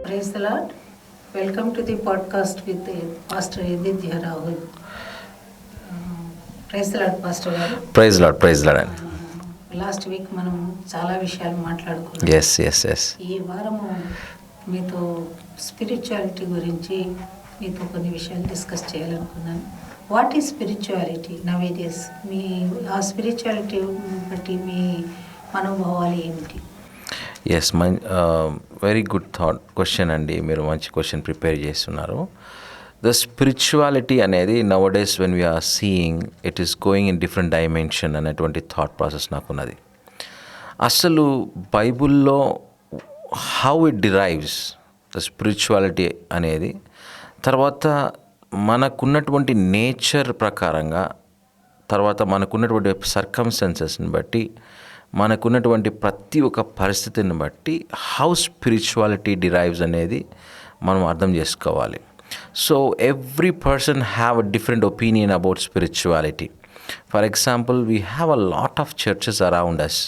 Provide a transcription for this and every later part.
Praise the Lord. Welcome to the podcast with Pastor Edithya Rahul. Praise the Lord, Pastor గారు. Praise lord అండి. Last week మనం చాలా విషయాలు మాట్లాడుకున్నాం. Yes ఈ వారము మీతో స్పిరిచువాలిటీ గురించి మీతో కొన్ని విషయాలు డిస్కస్ చేయాలనుకున్నాను. What is spirituality nowadays? మీ ఆ స్పిరిచువాలిటీ బట్టి మీ మనోభావాలు ఏమిటి? ఎస్ వెరీ గుడ్ క్వశ్చన్ అండి. మీరు మంచి క్వశ్చన్ ప్రిపేర్ చేస్తున్నారు. ద స్పిరిచువాలిటీ అనేది nowadays when we are seeing it is going in different dimension అనేటువంటి థాట్ ప్రాసెస్ నాకున్నది. అసలు బైబుల్లో how it derives the spirituality అనేది, తర్వాత మనకున్నటువంటి నేచర్ ప్రకారంగా, తర్వాత మనకున్నటువంటి సర్కమ్స్టెన్సెస్ని బట్టి, మనకున్నటువంటి ప్రతి ఒక్క పరిస్థితిని బట్టి హౌ స్పిరిచువాలిటీ డిరైవ్స్ అనేది మనం అర్థం చేసుకోవాలి. So every person have a different opinion about spirituality. For example, we have a lot of churches around us.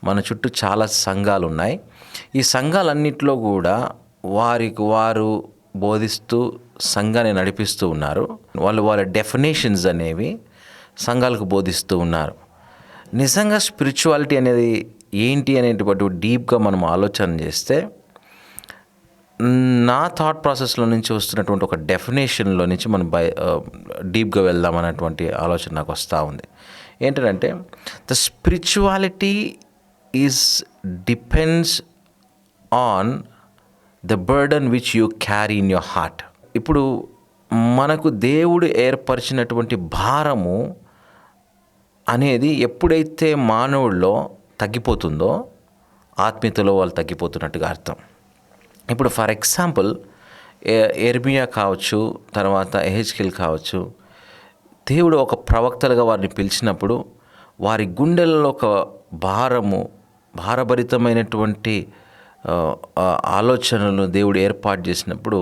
మన చుట్టూ చాలా సంఘాలు ఉన్నాయి. ఈ సంఘాలన్నింటిలో కూడా వారికి వారు బోధిస్తూ సంఘాన్ని నడిపిస్తూ ఉన్నారు. వాళ్ళ డెఫినేషన్స్ అనేవి సంఘాలకు బోధిస్తూ ఉన్నారు. నిజంగా స్పిరిచువాలిటీ అనేది ఏంటి అనేటువంటి డీప్గా మనం ఆలోచన చేస్తే, నా థాట్ ప్రాసెస్లో నుంచి వస్తున్నటువంటి ఒక డెఫినేషన్లో నుంచి మనం డీప్గా వెళ్దాం అనేటువంటి ఆలోచన నాకు వస్తూ ఉంది. ఏంటంటే, the spirituality is depends on the burden which you carry in your heart. ఇప్పుడు మనకు దేవుడు ఏర్పరిచినటువంటి భారము అనేది ఎప్పుడైతే మానవుల్లో తగ్గిపోతుందో, ఆత్మీయతలో వాళ్ళు తగ్గిపోతున్నట్టుగా అర్థం. ఇప్పుడు ఫర్ ఎగ్జాంపుల్, ఎర్మియా కావచ్చు, తర్వాత ఎహెజ్కేల్ కావచ్చు, దేవుడు ఒక ప్రవక్తలుగా వారిని పిలిచినప్పుడు వారి గుండెల్లో ఒక భారభరితమైనటువంటి ఆలోచనలు దేవుడు ఏర్పాటు చేసినప్పుడు,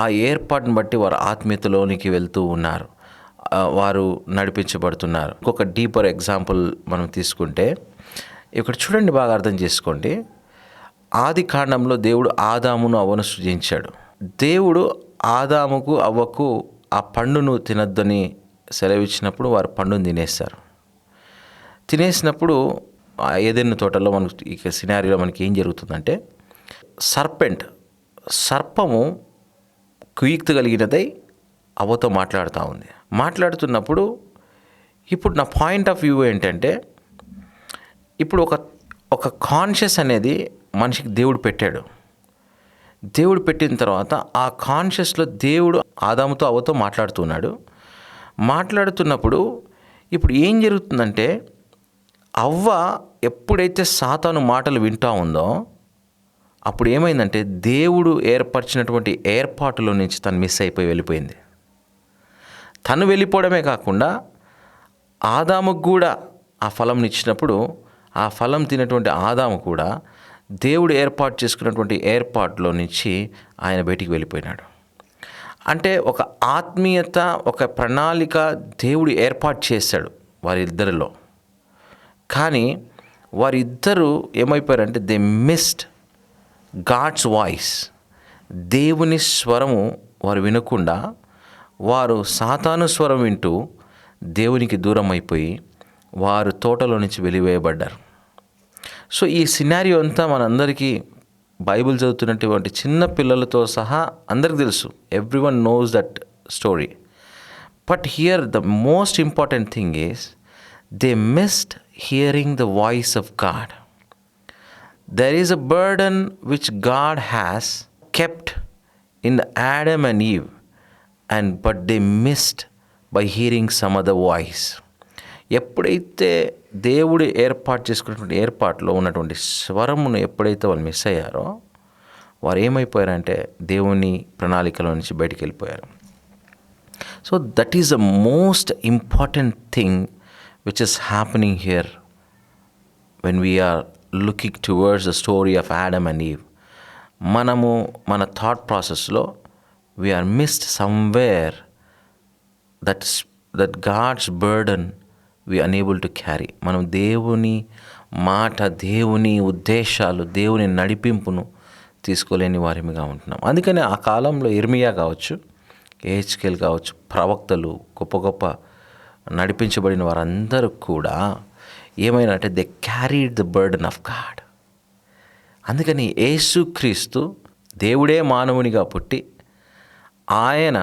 ఆ ఏర్పాటును బట్టి వారు ఆత్మీయతలోనికి వెళ్తూ ఉన్నారు, వారు నడిపించబడుతున్నారు. ఇంకొక డీపర్ ఎగ్జాంపుల్ మనం తీసుకుంటే, ఇక్కడ చూడండి, బాగా అర్థం చేసుకోండి. ఆది కాండంలో దేవుడు ఆదామును అవ్వను సృజించాడు. దేవుడు ఆదాముకు అవ్వకు ఆ పండును తినొద్దని సెలవిచ్చినప్పుడు వారు పండును తినేసినప్పుడు ఏదైనా తోటలో మనకు ఈ సినారియోలో మనకి ఏం జరుగుతుందంటే, సర్పము కుయుక్తి కలిగినదై అవ్వతో మాట్లాడుతూ ఉంది. మాట్లాడుతున్నప్పుడు ఇప్పుడు నా పాయింట్ ఆఫ్ వ్యూ ఏంటంటే, ఇప్పుడు ఒక కాన్షియస్ అనేది మనిషికి దేవుడు పెట్టాడు. దేవుడు పెట్టిన తర్వాత ఆ కాన్షియస్లో దేవుడు ఆదాముతో అవ్వతో మాట్లాడుతున్నప్పుడు ఇప్పుడు ఏం జరుగుతుందంటే, అవ్వ ఎప్పుడైతే సాతాను మాటలు వింటూ ఉందో, అప్పుడు ఏమైందంటే దేవుడు ఏర్పరిచినటువంటి ఏర్పాటులో నుంచి తను మిస్ అయిపోయి వెళ్ళిపోయింది. తను వెళ్ళిపోవడమే కాకుండా ఆదాముకు కూడా ఆ ఫలం ఇచ్చినప్పుడు, ఆ ఫలం తినటువంటి ఆదాము కూడా దేవుడు ఏర్పాటు చేసుకున్నటువంటి ఏర్పాటులో నుంచి ఆయన బయటికి వెళ్ళిపోయినాడు. అంటే ఒక ఆత్మీయత, ఒక ప్రణాళిక దేవుడు ఏర్పాటు చేశాడు వారిద్దరిలో. కానీ వారిద్దరూ ఏమైపోయారంటే, దే మిస్డ్ గాడ్స్ వాయిస్. దేవుని స్వరము వారు వినకుండా వారు సాతాను స్వరం వింటూ దేవునికి దూరం అయిపోయి వారు తోటలో నుంచి వెలివేయబడ్డారు. సో ఈ సినారియో అంతా మనందరికీ బైబిల్ చదువుతున్నటువంటి చిన్న పిల్లలతో సహా అందరికీ తెలుసు. Everyone knows that story. But here the most important thing is they missed hearing the voice of God. There is a burden which God has kept in Adam and Eve, but they missed by hearing some other voice. ఎప్పుడైతే దేవుడు ఏర్పాటు చేసుకున్నటువంటి ఏర్పాటులో ఉన్నటువంటి స్వరమును ఎప్పుడైతే వాళ్ళు miss అయ్యారో, వారు ఏమైపోయారంటే దేవుని ప్రణాళికలో నుంచి బయటికి వెళ్ళిపోయారు. So that is the most important thing which is happening here when we are looking towards the story of Adam and Eve. మనము మన థాట్ ప్రాసెస్లో we are missed somewhere that God's burden we are unable to carry. మనం దేవుని మాట, దేవుని ఉద్దేశాలు, దేవుని నడిపింపును తీసుకోలేని వారిగా ఉంటున్నాం. అందుకని ఆ కాలంలో ఇర్మియా కావచ్చు, ఏహెచ్కేల్ కావచ్చు, ప్రవక్తలు గొప్ప గొప్ప నడిపించబడిన వారందరూ కూడా ఏమైనా they carried the burden of God. అందుకని యేసుక్రీస్తు దేవుడే మానవునిగా పుట్టి ఆయన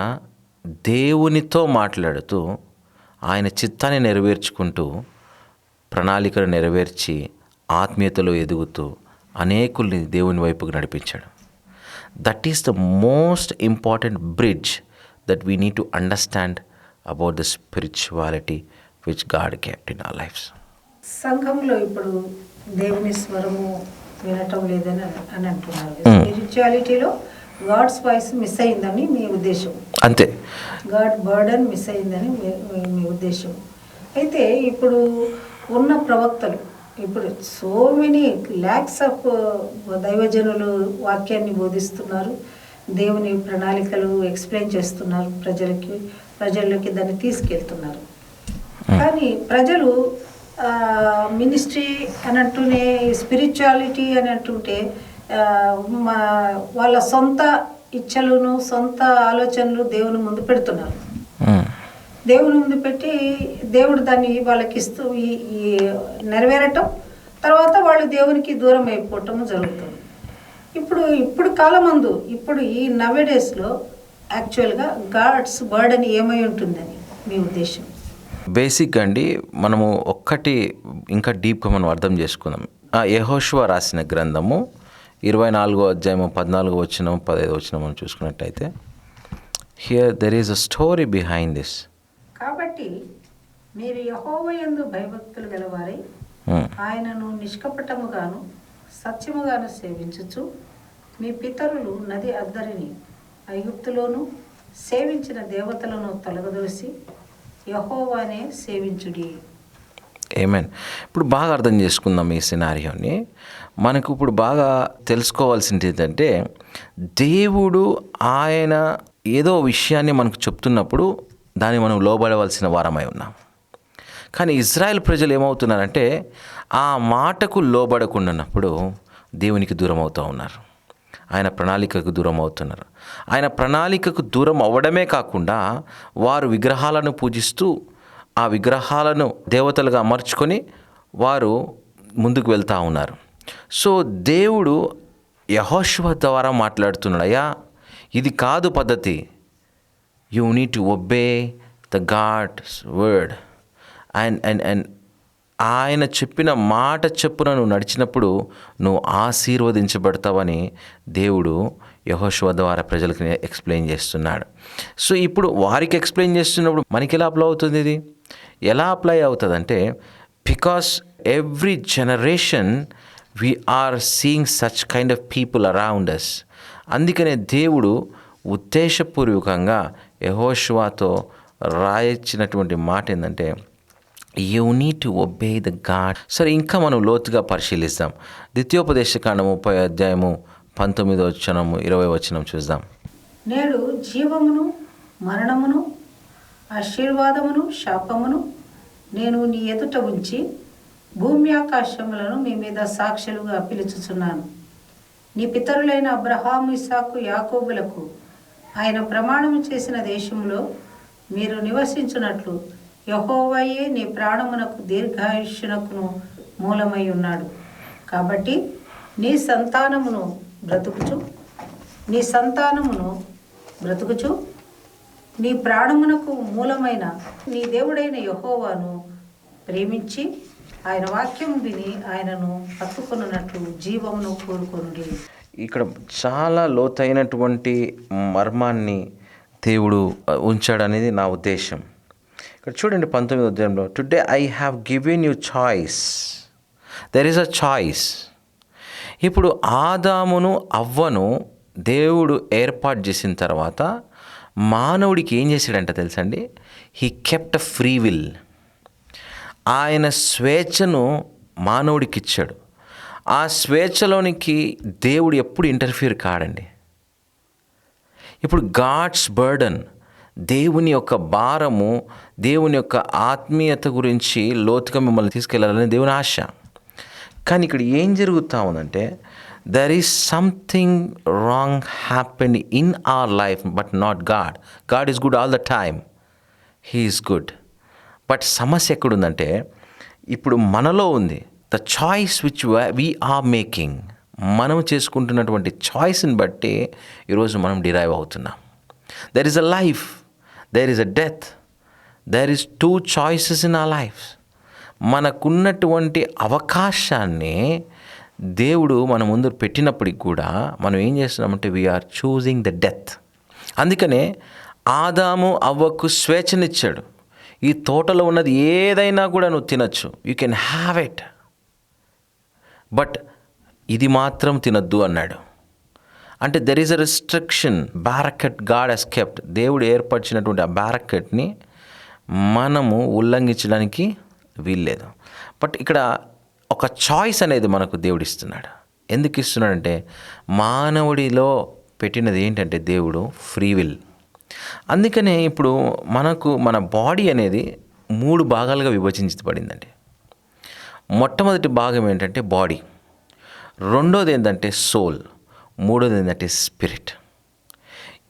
దేవునితో మాట్లాడుతూ ఆయన చిత్తాన్ని నెరవేర్చుకుంటూ ప్రణాళికను నెరవేర్చి ఆత్మీయతలో ఎదుగుతూ అనేకుల్ని దేవుని వైపుకు నడిపించాడు. That is the most important bridge that we need to understand about the spirituality which God kept in our lifes. సంఘంలో ఇప్పుడు దేవుని స్వరము వినటం లేదని అని అంటున్నారు. స్పిరిచువాలిటీలో గాడ్స్ వాయిస్ మిస్ అయిందని మీ ఉద్దేశం? అంతే, గాడ్ బర్డన్ మిస్ అయిందని మీ ఉద్దేశం. అయితే ఇప్పుడు ఉన్న ప్రవక్తలు, ఇప్పుడు సో మెనీ ల్యాక్స్ ఆఫ్ దైవజనులు వాక్యాన్ని బోధిస్తున్నారు, దేవుని ప్రణాళికలు ఎక్స్ప్లెయిన్ చేస్తున్నారు, ప్రజల్లోకి దాన్ని తీసుకెళ్తున్నారు. కానీ ప్రజలు మినిస్ట్రీ అని అంటూనే, స్పిరిచువాలిటీ అని అంటుంటే వాళ్ళ సొంత ఇచ్చలను సొంత ఆలోచనలు దేవుని ముందు పెడుతున్నారు. దేవుని ముందు పెట్టి దేవుడు దాన్ని వాళ్ళకి ఇస్తూ ఈ నెరవేరటం, తర్వాత వాళ్ళు దేవునికి దూరం అయిపోవటం జరుగుతుంది. ఇప్పుడు కాలమందు, ఇప్పుడు ఈ నవేడేస్లో యాక్చువల్గా గాడ్స్ బర్డన్ ఏమై ఉంటుందని మీ ఉద్దేశం? బేసిక్గా అండి, మనము ఒక్కటి ఇంకా డీప్గా మనం అర్థం చేసుకుందాం. యెహోషువ రాసిన గ్రంథము 24వ అధ్యాయము 14వ వచనం 15వ వచనం మనం చూసుకున్నట్టయితే, here there is a story behind this. కాబట్టి మీరు యెహోవా యందు భయభక్తులు గలవారై ఆయనను నిష్కపటముగాను సత్యముగాను సేవించుచు మీ పితరులు నది అద్దరిని ఐగుప్తులోను సేవించిన దేవతలను తొలగదోసి యెహోవానే సేవించుడి. ఆమేన్. ఇప్పుడు బాగా అర్థం చేసుకుందాం ఈ సినారియోని. మనకు ఇప్పుడు బాగా తెలుసుకోవాల్సింది ఏంటంటే, దేవుడు ఆయన ఏదో విషయాన్ని మనకు చెప్తున్నప్పుడు దాన్ని మనం లోబడవలసిన వారమై ఉన్నాం. కానీ ఇజ్రాయెల్ ప్రజలు ఏమవుతున్నారంటే, ఆ మాటకు లోబడకుండానప్పుడు దేవునికి దూరం అవుతూ ఉన్నారు, ఆయన ప్రణాళికకు దూరం అవుతున్నారు. ఆయన ప్రణాళికకు దూరం అవ్వడమే కాకుండా వారు విగ్రహాలను పూజిస్తూ ఆ విగ్రహాలను దేవతలుగా అమర్చుకొని వారు ముందుకు వెళ్తూ ఉన్నారు. సో దేవుడు యెహోషువ ద్వారా మాట్లాడుతున్నాడు, అయ్యా ఇది కాదు పద్ధతి, you need to obey the God's word. And ఆయన చెప్పిన మాట చెప్పున నువ్వు నడిచినప్పుడు నువ్వు ఆశీర్వదించబడతావని దేవుడు యెహోషువ ద్వారా ప్రజలకు ఎక్స్ప్లెయిన్ చేస్తున్నాడు. సో ఇప్పుడు వారికి ఎక్స్ప్లెయిన్ చేస్తున్నప్పుడు మనకి ఎలా అప్లై అవుతుంది? ఇది ఎలా అప్లై అవుతుందంటే, because every generation we are seeing such kind of people around us. అందుకనే దేవుడు ఉద్దేశపూర్వకంగా యెహోషువతో రాయించినటువంటి మాట ఏంటంటే, you need to obey the God. సరే, ఇంకా మనం లోతుగా పరిశీలిస్తాం. ద్వితీయోపదేశకాండము 30వ అధ్యాయము 19వ వచనము 20వ వచనం చూద్దాం. నేడు జీవమును మరణమును ఆశీర్వాదమును శాపమును నేను నీ ఎదుట ఉంచి భూమి ఆకాశములను మీ మీద సాక్షులుగా పిలుచుచున్నాను. నీ పితరులైన అబ్రహాము, ఇస్సాకు, యాకోబులకు ఆయన ప్రమాణము చేసిన దేశంలో మీరు నివసించున్నట్లు యెహోవాయే నీ ప్రాణమునకు దీర్ఘాయుష్యునకును మూలమై ఉన్నాడు. కాబట్టి నీ సంతానమును బ్రతుకుచు నీ ప్రాణమునకు మూలమైన నీ దేవుడైన యెహోవాను ప్రేమించి ఆయన వాక్యం విని ఆయనను హత్తుకొనున్నట్లు జీవమును కోరుకొనుడి. ఇక్కడ చాలా లోతైనటువంటి మర్మాన్ని దేవుడు ఉంచాడనేది నా ఉద్దేశం. ఇక్కడ చూడండి 19వ అధ్యాయంలో, today I have given you choice. There is a choice. ఇప్పుడు ఆదామును అవ్వను దేవుడు ఏర్పాటు చేసిన తర్వాత మానవుడికి ఏం చేశాడంట తెలుసండి? He kept a free will. ఆయన స్వేచ్ఛను మానవుడికి ఇచ్చాడు. ఆ స్వేచ్ఛలోనికి దేవుడు ఎప్పుడు ఇంటర్ఫియర్ కాడండి. ఇప్పుడు గాడ్స్ బర్డన్, దేవుని యొక్క భారము, దేవుని యొక్క ఆత్మీయత గురించి లోతుగా మిమ్మల్ని తీసుకెళ్లాలని దేవుని ఆశ. కానీ ఇక్కడ ఏం జరుగుతూ ఉందంటే, there is something wrong happened in our life, but not God. God is good all the time. He is good. But సమస్య ఎక్కడుందంటే ఇప్పుడు మనలో ఉంది. The choice which we are making, మనం చేసుకుంటున్నటువంటి చాయిస్ని బట్టి ఈరోజు మనం డిరైవ్ అవుతున్నాం. There is a life, there is a death, there is 2 choices in our life. మనకున్నటువంటి అవకాశాన్ని దేవుడు మన ముందు పెట్టినప్పటికి కూడా మనం ఏం చేస్తున్నామంటే వీఆర్ చూజింగ్ ద డెత్. అందుకనే ఆదాము అవ్వకు స్వేచ్ఛనిచ్చాడు. ఈ తోటలో ఉన్నది ఏదైనా కూడా నువ్వు తినచ్చు, you can have it, but ఇది మాత్రం తినద్దు అన్నాడు. అంటే there is a restriction, barricade God has kept. దేవుడు ఏర్పరిచినటువంటి ఆ బ్యారకెట్ని మనము ఉల్లంఘించడానికి వీల్లేదు. బట్ ఇక్కడ ఒక చాయిస్ అనేది మనకు దేవుడు ఇస్తున్నాడు. ఎందుకు ఇస్తున్నాడంటే మానవుడిలో పెట్టినది ఏంటంటే దేవుడు ఫ్రీ విల్. అందుకనే ఇప్పుడు మనకు మన బాడీ అనేది 3 భాగాలుగా విభజించబడిందండి. మొట్టమొదటి భాగం ఏంటంటే బాడీ, రెండోది ఏంటంటే సోల్, మూడోది ఏంటంటే స్పిరిట్.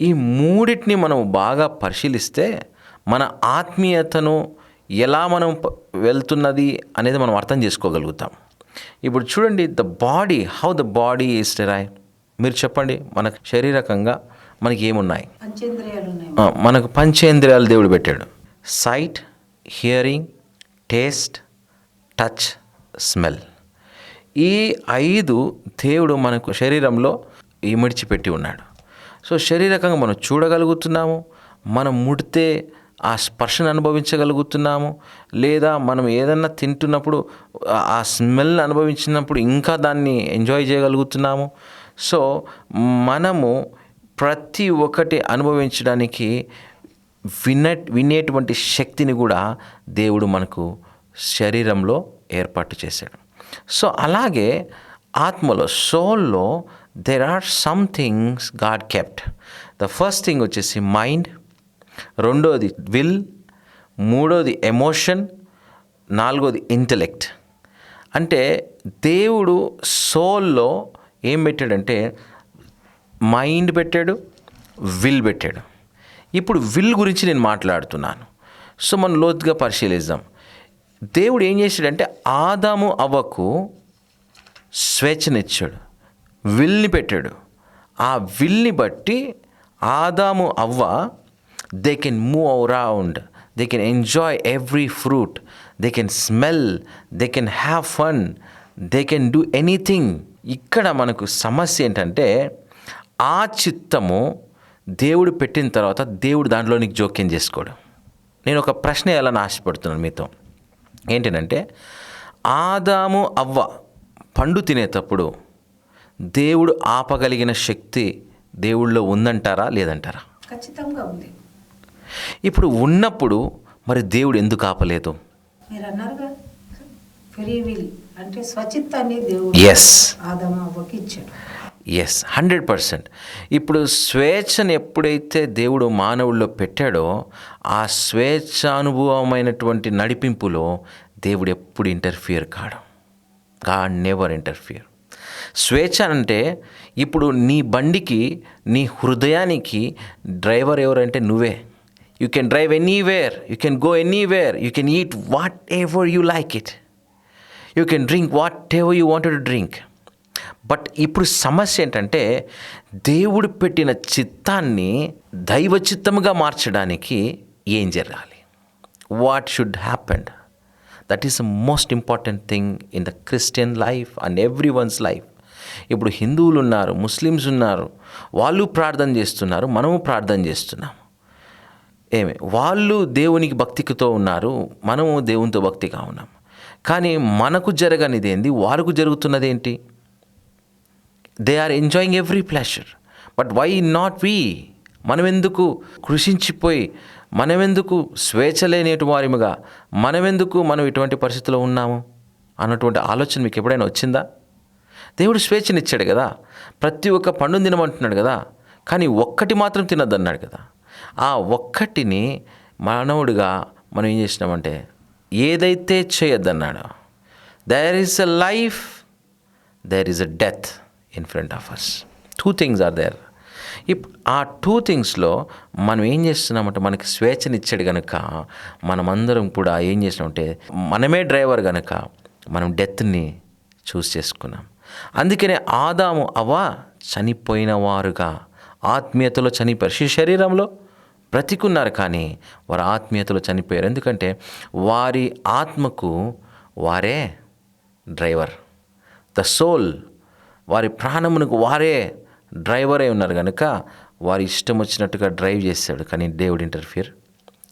ఈ మూడింటిని మనం బాగా పరిశీలిస్తే మన ఆత్మీయతను ఎలా మనం వెళ్తున్నది అనేది మనం అర్థం చేసుకోగలుగుతాం. ఇప్పుడు చూడండి, the body, how the body is derived. మీరు చెప్పండి, మన శారీరకంగా మనకి ఏమున్నాయి? పంచేంద్రియాలు ఉన్నాయి. మనకు పంచేంద్రియాలు దేవుడు పెట్టాడు. Sight, hearing, taste, touch, smell. ఈ 5 దేవుడు మనకు శరీరంలో ఇమిడ్చిపెట్టి ఉన్నాడు. సో శారీరకంగా మనం చూడగలుగుతున్నాము, మనం ముడితే ఆ స్పర్శను అనుభవించగలుగుతున్నాము, లేదా మనం ఏదన్నా తింటున్నప్పుడు ఆ స్మెల్ అనుభవించినప్పుడు ఇంకా దాన్ని ఎంజాయ్ చేయగలుగుతున్నాము. సో మనము ప్రతి ఒక్కటి అనుభవించడానికి వినేటువంటి శక్తిని కూడా దేవుడు మనకు శరీరంలో ఏర్పాటు చేశాడు. సో అలాగే ఆత్మలో, సోల్లో there are some things God kept. The first thing వచ్చేసి మైండ్, రెండోది విల్, మూడోది ఎమోషన్, నాలుగోది ఇంటెలెక్ట్. అంటే దేవుడు సోల్లో ఏం పెట్టాడంటే మైండ్ పెట్టాడు, విల్ పెట్టాడు. ఇప్పుడు విల్ గురించి నేను మాట్లాడుతున్నాను. సో మనం లోతుగా పరిశీలిద్దాం. దేవుడు ఏం చేశాడంటే ఆదాము అవ్వకు స్వేచ్ఛనిచ్చాడు, విల్ని పెట్టాడు. ఆ విల్ని బట్టి ఆదాము అవ్వ they can move around, they can enjoy every fruit, they can smell, they can have fun, they can do anything. ఇక్కడ మనకు సమస్య ఏంటంటే ఆ చిత్తము దేవుడు పెట్టిన తర్వాత దేవుడు దాంట్లోనికి జోక్యం చేసుకోవడం. నేను ఒక ప్రశ్న ఎలా ఆశపడుతున్నాను మీతో, ఏంటంటే ఆదాము అవ్వ పండు తినేటప్పుడు దేవుడు ఆపగలిగిన శక్తి దేవుళ్ళో ఉందంటారా లేదంటారా? ఖచ్చితంగా ఉంది. ఇప్పుడు ఉన్నప్పుడు మరి దేవుడు ఎందుకు ఆపలేదు? మీరు అన్నారుగా ఫ్రీ విల్, అంటే స్వచిత్తాన్ని దేవుడు ఆదాము అవ్వకి ఇచ్చాడు. 100%. ఇప్పుడు స్వేచ్ఛను ఎప్పుడైతే దేవుడు మానవుల్లో పెట్టాడో ఆ స్వేచ్ఛానుభవమైనటువంటి నడిపింపులో దేవుడు ఎప్పుడు ఇంటర్ఫియర్ కాడు. God never interfere. స్వేచ్ఛ అంటే ఇప్పుడు నీ బండికి, నీ హృదయానికి డ్రైవర్ ఎవరంటే నువ్వే. You can drive anywhere, you can go anywhere, you can eat what ever you like it, you can drink what ever you wanted to drink. But ఇప్పుడు సమస్య ఏంటంటే దేవుడు పెట్టిన చిత్తాన్ని దైవ చిత్తముగా మార్చడానికి ఏం జరగాలి? What should happen? That is the most important thing in the Christian life and every one's life. ఇప్పుడు హిందువులు ఉన్నారు, ముస్లిమ్స్ ఉన్నారు, వాళ్ళు ప్రార్థన చేస్తున్నారు, మనము ప్రార్థన చేస్తున్నాం. వాళ్ళు దేవునికి భక్తితో ఉన్నారు, మనము దేవునితో భక్తిగా ఉన్నాం. కానీ మనకు జరగనిది ఏంది, వారికి జరుగుతున్నది ఏంటి? They are enjoying every pleasure, but why not we? మనమెందుకు కృషించిపోయి, మనమెందుకు స్వేచ్ఛ లేనేటి వారిముగా, మనమెందుకు మనం ఇటువంటి పరిస్థితిలో ఉన్నాము అన్నటువంటి ఆలోచన మీకు ఎప్పుడైనా వచ్చిందా? దేవుడు స్వేచ్ఛనిచ్చాడు కదా, ప్రతి ఒక్క పండును తినమంటున్నాడు కదా, కానీ ఒక్కటి మాత్రం తినద్దన్నాడు కదా. ఆ ఒక్కటిని మానవుడిగా మనం ఏం చేసినామంటే ఏదైతే చేయొద్దన్నాడో, there is a life, there is a death in front of us. 2 things are there. ఆ 2 thingsలో మనం ఏం చేస్తున్నామంటే, మనకి స్వేచ్ఛనిచ్చాడు కనుక మనమందరం కూడా ఏం చేసినామంటే, మనమే డ్రైవర్ కనుక మనం డెత్ని చూస్ చేసుకున్నాం. అందుకనే ఆదాము అవ్వ చనిపోయిన వారుగా ఆత్మీయతలో చనిపోయారు. శరీరంలో బ్రతికున్నారు కానీ వారు ఆత్మీయతలో చనిపోయారు. ఎందుకంటే వారి ఆత్మకు వారే డ్రైవర్. ద సోల్, వారి ప్రాణమునకు వారే డ్రైవరే ఉన్నారు కనుక వారి ఇష్టం వచ్చినట్టుగా డ్రైవ్ చేశాడు, కానీ దేవుడు ఇంటర్ఫియర్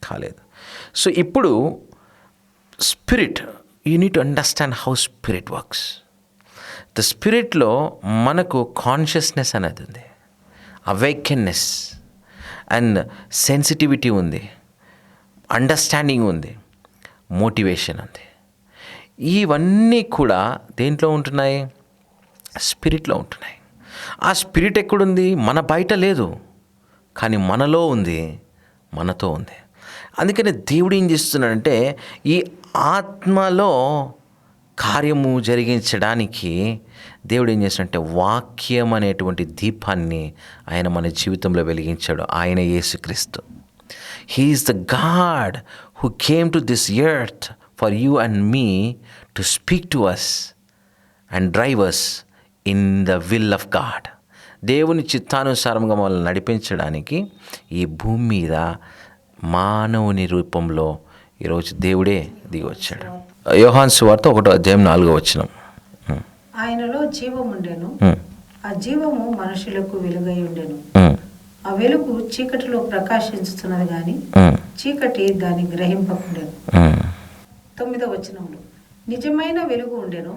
కాలేదు. సో ఇప్పుడు spirit, you need to understand how spirit works. The స్పిరిట్లో మనకు కాన్షియస్నెస్ అనేది ఉంది, అవేకెన్నెస్ అండ్ సెన్సిటివిటీ ఉంది, అండర్స్టాండింగ్ ఉంది, మోటివేషన్ ఉంది. ఇవన్నీ కూడా దేంట్లో ఉంటున్నాయి? స్పిరిట్లో ఉంటున్నాయి. ఆ స్పిరిట్ ఎక్కడుంది? మన బయట లేదు, కానీ మనలో ఉంది, మనతో ఉంది. అందుకని దేవుడు ఏం చేస్తున్నాడంటే, ఈ ఆత్మలో కార్యము జరిగించడానికి దేవుడు ఏం చేస్తాడంటే, వాక్యం అనేటువంటి దీపాన్ని ఆయన మన జీవితంలో వెలిగించాడు. ఆయన Yesukreestu. He is the God who came to this earth for you and me to speak to us and drive us in the will of God. దేవుని చిత్తానుసారంగా మనల్ని నడిపించడానికి ఈ భూమి మీద మానవుని రూపంలో ఈరోజు దేవుడే దిగి వచ్చాడు. యోహాను సువార్త 1:4 ఆయనలో జీవం ఉండెను, ఆ జీవము మనుషులకు వెలుగై ఉండెను, ఆ వెలుగు చీకటిలో ప్రకాశించుతున్నది గాని చీకటి దాన్ని గ్రహింపకుండెను. 9 నిజమైన వెలుగు ఉండెను,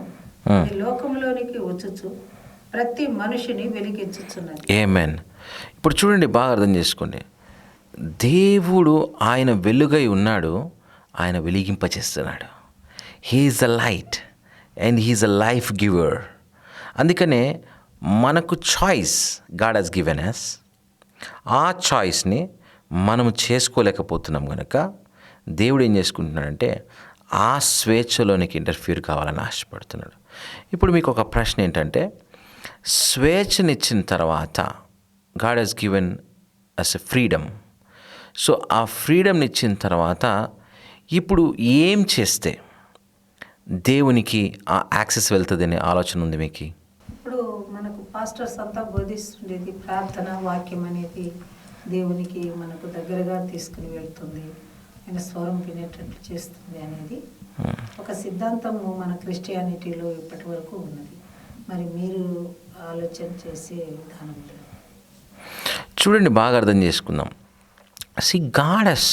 అది లోకంలోనికి వచ్చుచు ప్రతి మనిషిని వెలిగించుచున్నది. ఆమేన్. ఇప్పుడు చూడండి, బాగా అర్థం చేసుకోండి. దేవుడు ఆయన వెలుగై ఉన్నాడు, ఆయన వెలిగింపచేస్తున్నాడు. He is the light and he is a life giver. అందుకనే మనకు choice God has given us. ఆ చాయిస్ని మనము చేసుకోలేకపోతున్నాం కనుక దేవుడు ఏం చేసుకుంటున్నాడంటే, ఆ స్వేచ్ఛలోనికి ఇంటర్ఫియర్ కావాలని ఆశపడుతున్నాడు. ఇప్పుడు మీకు ఒక ప్రశ్న ఏంటంటే, స్వేచ్ఛనిచ్చిన తర్వాత God has given us a freedom. So ఆ ఫ్రీడమ్ని ఇచ్చిన తర్వాత ఇప్పుడు ఏం చేస్తే దేవునికి ఆ యాక్సెస్ వెళ్తుందనే ఆలోచన ఉంది మీకు? ఇప్పుడు మనకు పాస్టర్స్ అంతా బోధిస్తుండేది, ప్రార్థన వాక్యం అనేది దేవునికి మనకు దగ్గరగా తీసుకుని వెళ్తుంది, ఆయన స్వరం వినేటట్లు చేస్తుంది అనేది ఒక సిద్ధాంతము మన క్రిస్టియానిటీలో ఇప్పటి వరకు ఉన్నది. మరి మీరు ఆలోచన చేసే విధానం చూడండి, బాగా అర్థం చేసుకుందాం. See, God has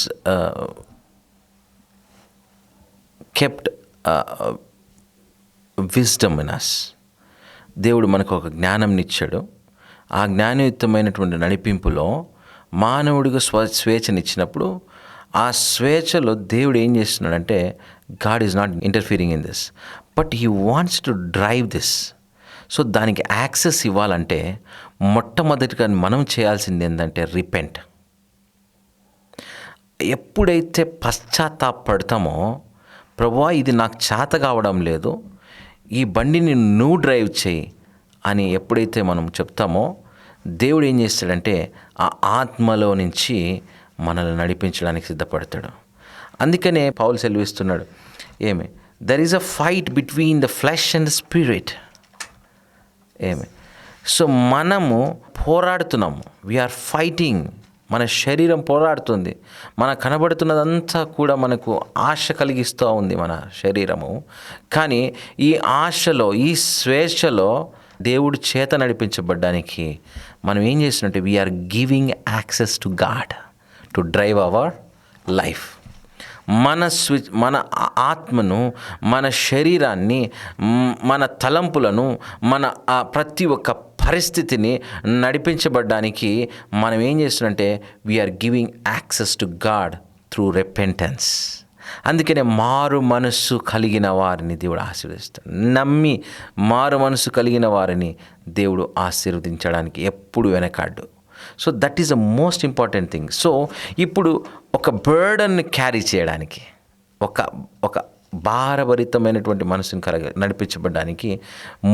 kept wisdom in us. దేవుడు మనకు ఒక జ్ఞానంని ఇచ్చాడు. ఆ జ్ఞానయుక్తమైనటువంటి నడిపింపులో మానవుడిగా స్వేచ్ఛనిచ్చినప్పుడు ఆ స్వేచ్ఛలో దేవుడు ఏం చేస్తున్నాడంటే, God is not interfering in this, but he wants to drive this. So దానికి యాక్సెస్ ఇవ్వాలంటే మొట్టమొదటిగా మనం చేయాల్సింది ఏంటంటే రిపెంట్. ఎప్పుడైతే పశ్చాత్తాపడతామో, ప్రభువా ఇది నాకు చేత కావడం లేదు, ఈ బండిని నువ్వు డ్రైవ్ చేయి అని ఎప్పుడైతే మనం చెప్తామో, దేవుడు ఏం చేస్తాడంటే ఆ ఆత్మలో నుంచి మనల్ని నడిపించడానికి సిద్ధపడతాడు. అందుకనే పౌలు సెలవిస్తున్నాడు, ఏమి there is a fight between the flesh and the spirit. ఏమి సో మనము పోరాడుతున్నాము, వీఆర్ ఫైటింగ్. మన శరీరం పోరాడుతుంది. మనకు కనబడుతున్నదంతా కూడా మనకు ఆశ కలిగిస్తూ ఉంది మన శరీరము. కానీ ఈ ఆశలో, ఈ స్వేచ్ఛలో దేవుడు చేత నడిపించబడ్డానికి మనం ఏం చేస్తున్నట్టే, we are giving access to God to drive our life. మన ఆత్మను, మన శరీరాన్ని, మన తలంపులను, మన ప్రతి ఒక్క పరిస్థితిని నడిపించబడ్డానికి మనం ఏం చేస్తున్నంటే, we are giving access to God through repentance. అందుకనే మారు మనస్సు కలిగిన వారిని దేవుడు ఆశీర్వదిస్తాడు. నమ్మి మారు మనస్సు కలిగిన వారిని దేవుడు ఆశీర్వదించడానికి ఎప్పుడు వెనకాడు. So that is the most important thing. So ఇప్పుడు ఒక బర్డన్ని క్యారీ చేయడానికి, ఒక భారభరితమైనటువంటి మనసుని నడిపించబడడానికి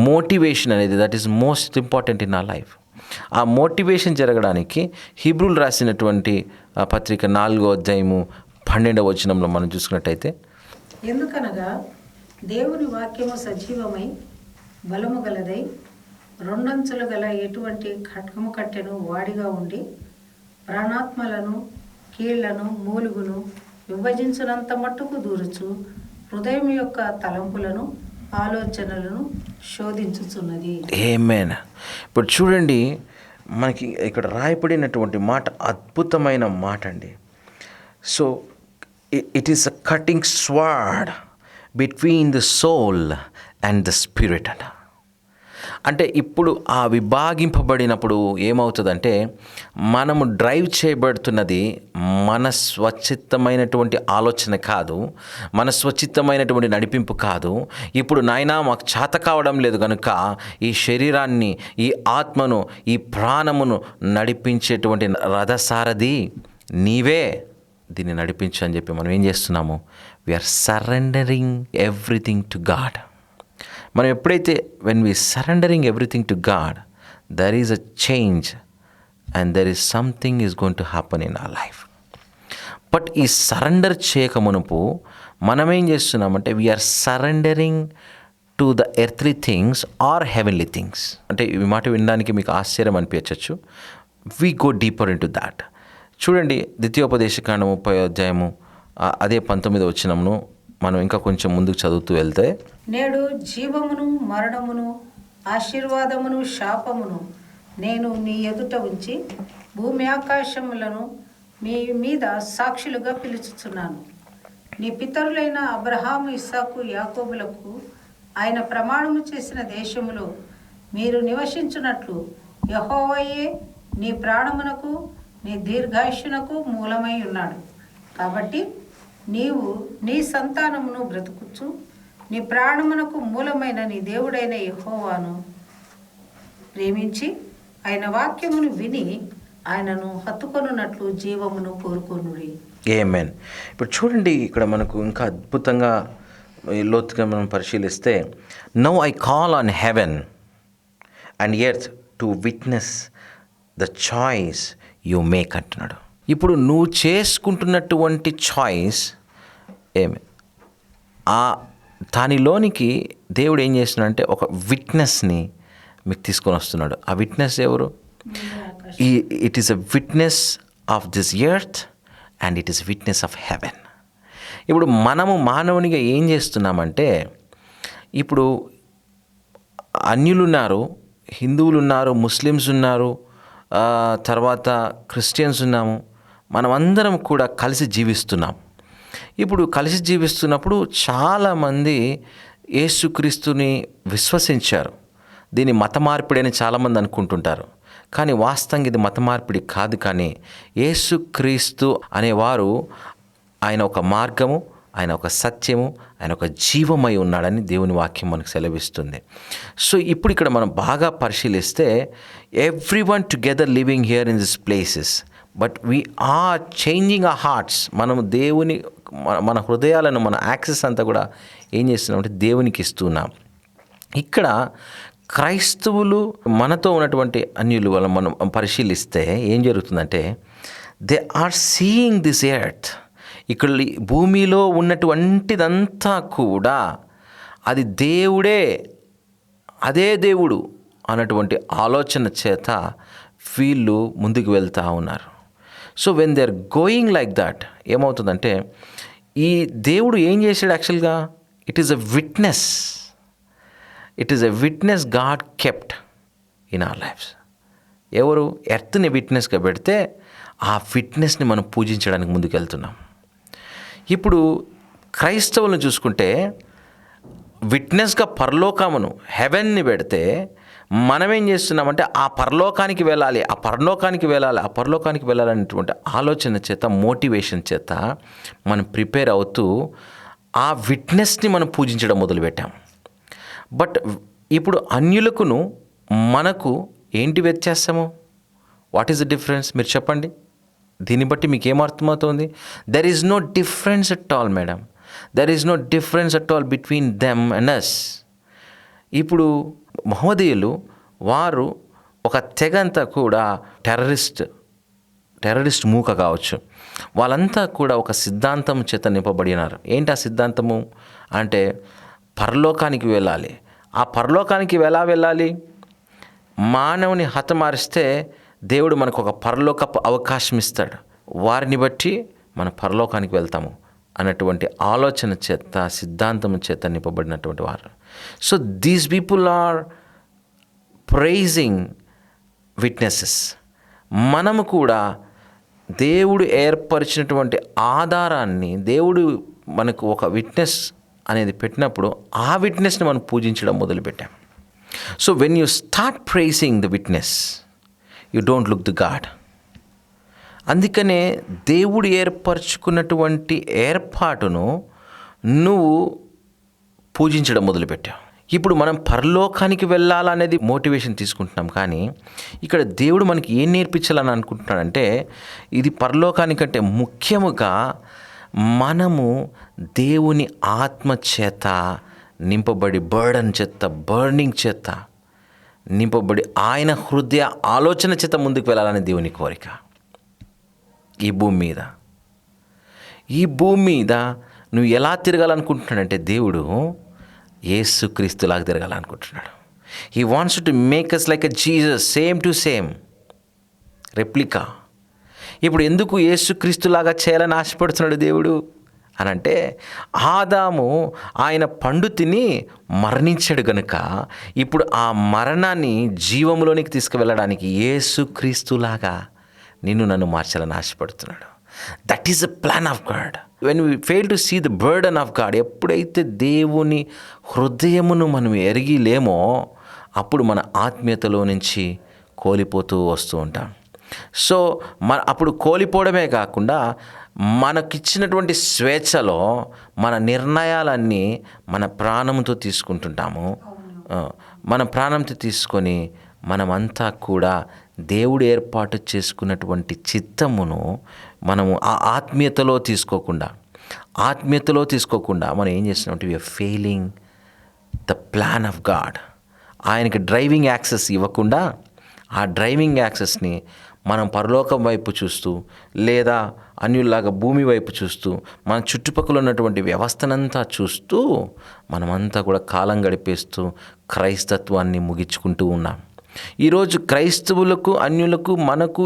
మోటివేషన్ అనేది that is most important in our life. ఆ మోటివేషన్ జరగడానికి హీబ్రూలు రాసినటువంటి పత్రిక 4వ అధ్యాయము 12వ వచనంలో మనం చూసుకున్నట్టయితే, ఎందుకనగా దేవుని వాక్యము సజీవమై బలము గలదై రెండంచులు గల ఎటువంటి ఖడ్గము కట్టెను వాడిగా ఉండి ప్రాణాత్మలను కీళ్లను మూలుగును విభజించినంత మట్టుకు దూరుచు హృదయం యొక్క తలంపులను ఆలోచనలను శోధించుచున్నది. ఆమేన్. ఇప్పుడు చూడండి, మనకి ఇక్కడ రాయబడినటువంటి మాట అద్భుతమైన మాట అండి. So it is a cutting sword between the soul and the spirit అంట. అంటే ఇప్పుడు ఆ విభాగింపబడినప్పుడు ఏమవుతుందంటే, మనము డ్రైవ్ చేయబడుతున్నది మన స్వచ్ఛిత్తమైనటువంటి ఆలోచన కాదు, మన స్వచ్ఛిత్తమైనటువంటి నడిపింపు కాదు. ఇప్పుడు నాయనా మాకు చేత కావడం లేదు కనుక ఈ శరీరాన్ని, ఈ ఆత్మను, ఈ ప్రాణమును నడిపించేటువంటి రథసారథి నీవే, దీన్ని నడిపించు అని చెప్పి మనం ఏం చేస్తున్నాము? We are surrendering everything to God. మనం ఎప్పుడైతే when we surrendering everything to God, there is a change and there is something is going to happen in our life. But ఈ సరెండర్ చేయక మునుపు మనం ఏం చేస్తున్నామంటే, we are surrendering to the earthly things or heavenly things. అంటే ఈ మాట వినడానికి మీకు ఆశ్చర్యం అనిపించవచ్చు. We go deeper into that. చూడండి, ద్వితీయోపదేశకాండం 30వ అధ్యాయము అదే 19వ వచనమును మనం ఇంకా కొంచెం ముందుకు చదువుతూ వెళ్తే, నేడు జీవమును మరణమును ఆశీర్వాదమును శాపమును నేను నీ ఎదుట ఉంచి భూమి ఆకాశములను మీ మీద సాక్షులుగా పిలుచుచున్నాను. నీ పితరులైన అబ్రహాము, ఇస్సాకు, యాకోబులకు ఆయన ప్రమాణము చేసిన దేశములో మీరు నివసించున్నట్లు యెహోవాయే నీ ప్రాణమునకు నీ దీర్ఘాయుష్యునకు మూలమై ఉన్నాడు. కాబట్టి నీవు నీ సంతానమును బ్రతుకుచు నీ ప్రాణమునకు మూలమైన నీ దేవుడైన యెహోవాను ప్రేమించి ఆయన వాక్యమును విని ఆయనను హత్తుకొనున్నట్లు జీవమును కోరుకొనుడి. ఆమేన్. ఇప్పుడు చూడండి, ఇక్కడ మనకు ఇంకా అద్భుతంగా లోతుగా మనం పరిశీలిస్తే, now I call on heaven and earth to witness the choice you make అంటున్నాడు. ఇప్పుడు నువ్వు చేసుకుంటున్నటువంటి చాయిస్ ఏమి, దానిలోనికి దేవుడు ఏం చేస్తున్నాడంటే ఒక విట్నెస్ని మీకు తీసుకొని వస్తున్నాడు. ఆ విట్నెస్ ఎవరు? It is a witness of this earth and it is witness of haven. ఇప్పుడు మనము మానవునిగా ఏం చేస్తున్నామంటే, ఇప్పుడు అన్యులు ఉన్నారు, హిందువులు ఉన్నారు, ముస్లిమ్స్ ఉన్నారు, తర్వాత క్రిస్టియన్స్ ఉన్నాము, మనమందరం కూడా కలిసి జీవిస్తున్నాం. ఇప్పుడు కలిసి జీవిస్తున్నప్పుడు చాలామంది యేసుక్రీస్తుని విశ్వసించారు. దీన్ని మత మార్పిడి అని చాలామంది అనుకుంటుంటారు. కానీ వాస్తవంగా ఇది మత మార్పిడి కాదు. కానీ యేసుక్రీస్తు అనేవారు ఆయన ఒక మార్గము, ఆయన ఒక సత్యము, ఆయన ఒక జీవమై ఉన్నాడని దేవుని వాక్యం మనకు సెలవిస్తుంది. సో ఇప్పుడు ఇక్కడ మనం బాగా పరిశీలిస్తే, everyone together living here in this places, but we are changing our hearts. మనం దేవుని, మన హృదయాలను, మన యాక్సెస్ అంతా కూడా ఏం చేస్తున్నామంటే దేవునికి ఇస్తున్నాం. ఇక్కడ క్రైస్తవులు మనతో ఉన్నటువంటి అన్యులు వల్ల మనం పరిశీలిస్తే ఏం జరుగుతుందంటే, they are seeing this earth. ఇక్కడ భూమిలో ఉన్నటువంటిదంతా కూడా అది దేవుడే, అదే దేవుడు అన్నటువంటి ఆలోచన చేత వీళ్ళు ముందుకు వెళ్తూ ఉన్నారు. So when they are going like that, ఏమవుతుందంటే ఈ దేవుడు ఏం చేశాడు యాక్చువల్గా? It is a witness. It is a witness God kept in our lifes. ఎవరు? ఎర్త్ని విట్నెస్గా పెడితే ఆ విట్నెస్ని మనం పూజించడానికి ముందుకు వెళ్తున్నాం. ఇప్పుడు క్రైస్తవులను చూసుకుంటే విట్నెస్గా పరలోకమును, హెవెన్ని పెడితే మనం ఏం చేస్తున్నామంటే ఆ పరలోకానికి వెళ్ళాలి, ఆ పరలోకానికి వెళ్ళాలి, ఆ పరలోకానికి వెళ్ళాలనేటువంటి ఆలోచన చేత, మోటివేషన్ చేత మనం ప్రిపేర్ అవుతూ ఆ విట్నెస్ని మనం పూజించడం మొదలుపెట్టాం. బట్ ఇప్పుడు అన్యులకును మనకు ఏంటి వ్యత్యాసము? What is the difference? మీరు చెప్పండి. దీన్ని బట్టి మీకు ఏమర్థమవుతుంది? There is no difference at all madam. There is no difference at all between them and us. ఇప్పుడు మహోదయులు వారు ఒక తెగంతా కూడా టెర్రరిస్ట్ మూక కావచ్చు, వాళ్ళంతా కూడా ఒక సిద్ధాంతం చేత నింపబడినారు. ఏంటి ఆ సిద్ధాంతము అంటే పరలోకానికి వెళ్ళాలి. ఆ పరలోకానికి ఎలా వెళ్ళాలి? మానవుని హతమారిస్తే దేవుడు మనకు ఒక పరలోకపు అవకాశం ఇస్తాడు, వారిని బట్టి మన పరలోకానికి వెళ్తాము అన్నటువంటి ఆలోచన చేత, సిద్ధాంతం చేత నింపబడినటువంటి వారు. So these people are praising witnesses. మనము కూడా దేవుడు ఏర్పరిచినటువంటి ఆధారాన్ని, దేవుడు మనకు ఒక విట్నెస్ అనేది పెట్టినప్పుడు ఆ విట్నెస్ని మనం పూజించడం మొదలుపెట్టాం. So when you start praising the witness, you don't look the God. అందుకనే దేవుడు ఏర్పరచుకున్నటువంటి ఏర్పాటును నువ్వు పూజించడం మొదలుపెట్టావు. ఇప్పుడు మనం పరలోకానికి వెళ్ళాలనేది మోటివేషన్ తీసుకుంటున్నాం, కానీ ఇక్కడ దేవుడు మనకి ఏం నేర్పించాలని అనుకుంటున్నాడంటే, ఇది పరలోకానికంటే ముఖ్యముగా మనము దేవుని ఆత్మ చేత నింపబడి, బర్నింగ్ చేత నింపబడి, ఆయన హృదయ ఆలోచన చేత ముందుకు వెళ్ళాలని దేవుని కోరిక. ఈ భూమి మీద నువ్వు ఎలా తిరగాలనుకుంటున్నాడంటే, దేవుడు యేసుక్రీస్తులాగా తిరగాలనుకుంటున్నాడు. He wants to make us like a Jesus, same to same replica. ఇప్పుడు ఎందుకు యేసుక్రీస్తులాగా చేయాలని ఆశపడుతున్నాడు దేవుడు అనంటే, ఆదాము ఆయన పండు తిని మరణించాడు గనుక ఇప్పుడు ఆ మరణాన్ని జీవంలోనికి తీసుకువెళ్ళడానికి యేసుక్రీస్తులాగా నిన్ను నన్ను మార్చాలని ఆశపడుతున్నాడు. That is the plan of God. When we fail to see the burden of God, ఎప్పుడైతే దేవుని హృదయమును మనం ఎరిగిలేమో అప్పుడు మన ఆత్మీయతలో నుంచి కోల్పోతూ వస్తూ ఉంటాం. సో అప్పుడు కోల్పోవడమే కాకుండా మనకిచ్చినటువంటి స్వేచ్ఛలో మన నిర్ణయాలన్నీ మన ప్రాణంతో తీసుకుంటుంటాము. మన ప్రాణంతో తీసుకొని మనమంతా కూడా దేవుడు ఏర్పాటు చేసుకున్నటువంటి చిత్తమును మనము ఆ ఆత్మీయతలో తీసుకోకుండా మనం ఏం చేస్తున్నామంటే we are failing the plan of God. ఆయనకి డ్రైవింగ్ యాక్సెస్ ఇవ్వకుండా ఆ డ్రైవింగ్ యాక్సెస్ని మనం పరలోకం వైపు చూస్తూ, లేదా అన్యుల్లాగా భూమి వైపు చూస్తూ, మన చుట్టుపక్కల ఉన్నటువంటి వ్యవస్థనంతా చూస్తూ మనమంతా కూడా కాలం గడిపేస్తూ క్రైస్తత్వాన్ని ముగించుకుంటూ ఉన్నాం. ఈరోజు క్రైస్తవులకు, అన్యులకు, మనకు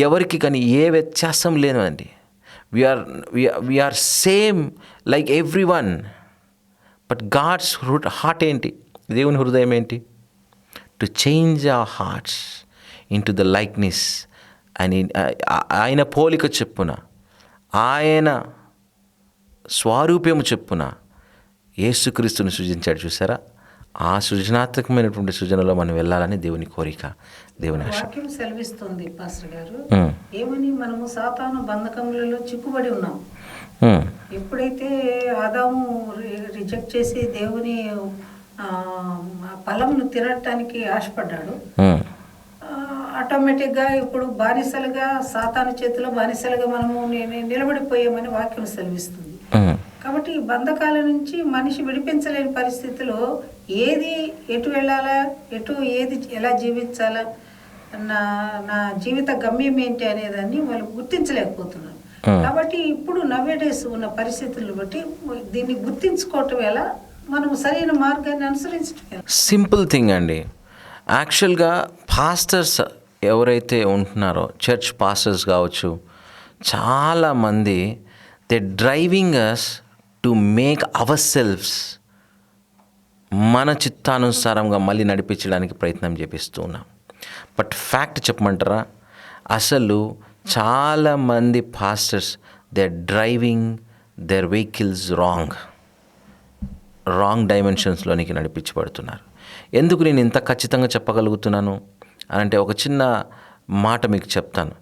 ఎవరికి కానీ ఏ వ్యత్యాసం లేదండి. We are same like everyone. But God's heart ఏంటి? దేవుని హృదయం ఏంటి? To change our hearts into the likeness అని, ఆయన పోలిక చెప్పున, ఆయన స్వరూప్యము చెప్పున యేసుక్రీస్తుని సృజించాడు. చూసారా? ఆ సృజనాత్మకమైనటువంటి సృజనలో మనం వెళ్ళాలని దేవుని కోరిక, దేవుని ఆశ. వాక్యం సెలవిస్తుంది పాస్టర్ గారు, ఏమని? మనము సాతాను బంధకములలో చిక్కుబడి ఉన్నాం. ఎప్పుడైతే ఆదాము రిజెక్ట్ చేసి దేవుని ఫలమును తినటానికి ఆశపడ్డాడు, ఆటోమేటిక్గా ఇప్పుడు బానిసలుగా, సాతాను చేతిలో బానిసలుగా మనము నిలబడిపోయామని వాక్యం సెలవిస్తుంది. కాబట్టి ఈ బంధకాల నుంచి మనిషి విడిపించలేని పరిస్థితిలో ఎటు వెళ్ళాలా, ఏది ఎలా జీవించాలా, నా జీవిత గమ్యం ఏంటి అనేదాన్ని వాళ్ళు గుర్తించలేకపోతున్నారు. కాబట్టి ఇప్పుడు నవ్వేడేస్ ఉన్న పరిస్థితులను బట్టి దీన్ని గుర్తించుకోవటం ఎలా, మనం సరైన మార్గాన్ని అనుసరించడం. సింపుల్ థింగ్ అండి. యాక్చువల్గా పాస్టర్స్ ఎవరైతే ఉంటున్నారో, చర్చ్ పాస్టర్స్ కావచ్చు, చాలామంది they driving us to make our selfs మన చిత్తానుసారంగా మళ్ళీ నడిపించడానికి ప్రయత్నం చేపిస్తూ ఉన్నాం. బట్ ఫ్యాక్ట్ చెప్పమంటారా, అసలు చాలామంది pastors they driving their vehicles wrong డైమెన్షన్స్లోనికి నడిపించబడుతున్నారు. ఎందుకు నేను ఇంత ఖచ్చితంగా చెప్పగలుగుతున్నాను అంటే, ఒక చిన్న మాట మీకు చెప్తాను.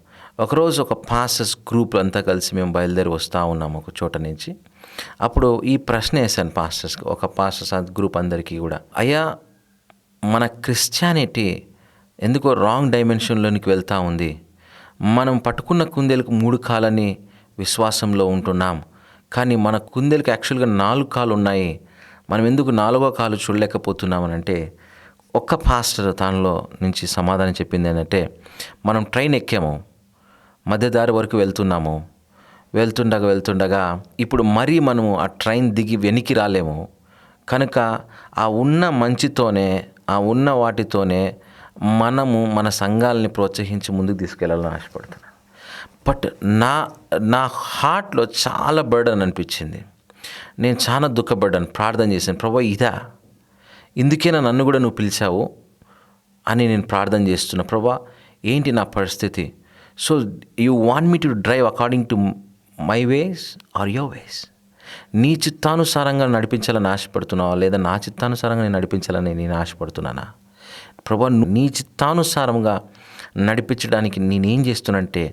ఒకరోజు ఒక పాస్టర్స్ గ్రూప్ అంతా కలిసి మేము బయలుదేరి వస్తూ ఉన్నాము ఒక చోట నుంచి. అప్పుడు ఈ ప్రశ్న వేశాను పాస్టర్స్కి, ఒక పాస్టర్స్ గ్రూప్ అందరికీ కూడా, అయ్యా మన క్రిస్టియానిటీ ఎందుకో రాంగ్ డైమెన్షన్లోనికి వెళ్తూ ఉంది. మనం పట్టుకున్న కుందేలకు 3 కాళ్ళని విశ్వాసంలో ఉంటున్నాం, కానీ మన కుందేలుకి యాక్చువల్గా 4 కాళ్ళు ఉన్నాయి, మనం ఎందుకు 4వ కాలు చూడలేకపోతున్నామనంటే, ఒక్క పాస్టర్ తనలో నుంచి సమాధానం చెప్పింది ఏంటంటే, మనం ట్రైన్ ఎక్కాము, మధ్యదారి వరకు వెళ్తుండగా ఇప్పుడు మరీ మనము ఆ ట్రైన్ దిగి వెనక్కి రాలేము, కనుక ఆ ఉన్న మంచితోనే, ఆ ఉన్న వాటితోనే మనము మన సంఘాలని ప్రోత్సహించి ముందుకు తీసుకెళ్ళాలని ఆశపడుతున్నాను. బట్ నా హార్ట్లో చాలా బర్డన్ అనిపించింది. నేను చాలా దుఃఖపడ్డాను, ప్రార్థన చేశాను, ప్రభువా ఇందుకేనా నన్ను కూడా నువ్వు పిలిచావు అని నేను ప్రార్థన చేస్తున్నా. ప్రభువా ఏంటి నా పరిస్థితి? So you want me to drive according to my ways or your ways? నీ చిత్తానుసారంగా నడిపించాలని ఆశపడుతున్నావా, లేదా నా చిత్తానుసారంగా నేను నడిపించాలని నేను ఆశపడుతున్నానా? ప్రభువా నీ చిత్తానుసారంగా నడిపించడానికి నేనేం చేస్తున్నానంటే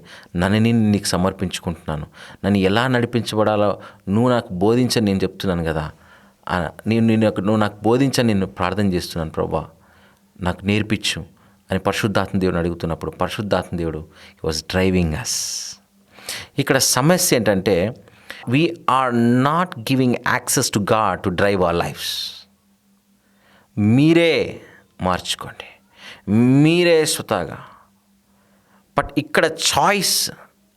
నన్ను నేను నీకు సమర్పించుకుంటున్నాను. నన్ను ఎలా నడిపించబడాలో నువ్వు నాకు బోధించని నేను చెప్తున్నాను కదా, నువ్వు నాకు బోధించని నేను ప్రార్థన చేస్తున్నాను. ప్రభువా నాకు నేర్పించు అని పరిశుద్ధాత్మ దేవుడిని అడుగుతున్నప్పుడు పరిశుద్ధాత్మ దేవుడు హి వాజ్ డ్రైవింగ్ అస్. ఇక్కడ సమస్య ఏంటంటే we are not giving access to God to drive our lives. మీరే మార్చుకోండి, మీరే స్వతహాగా. బట్ ఇక్కడ choice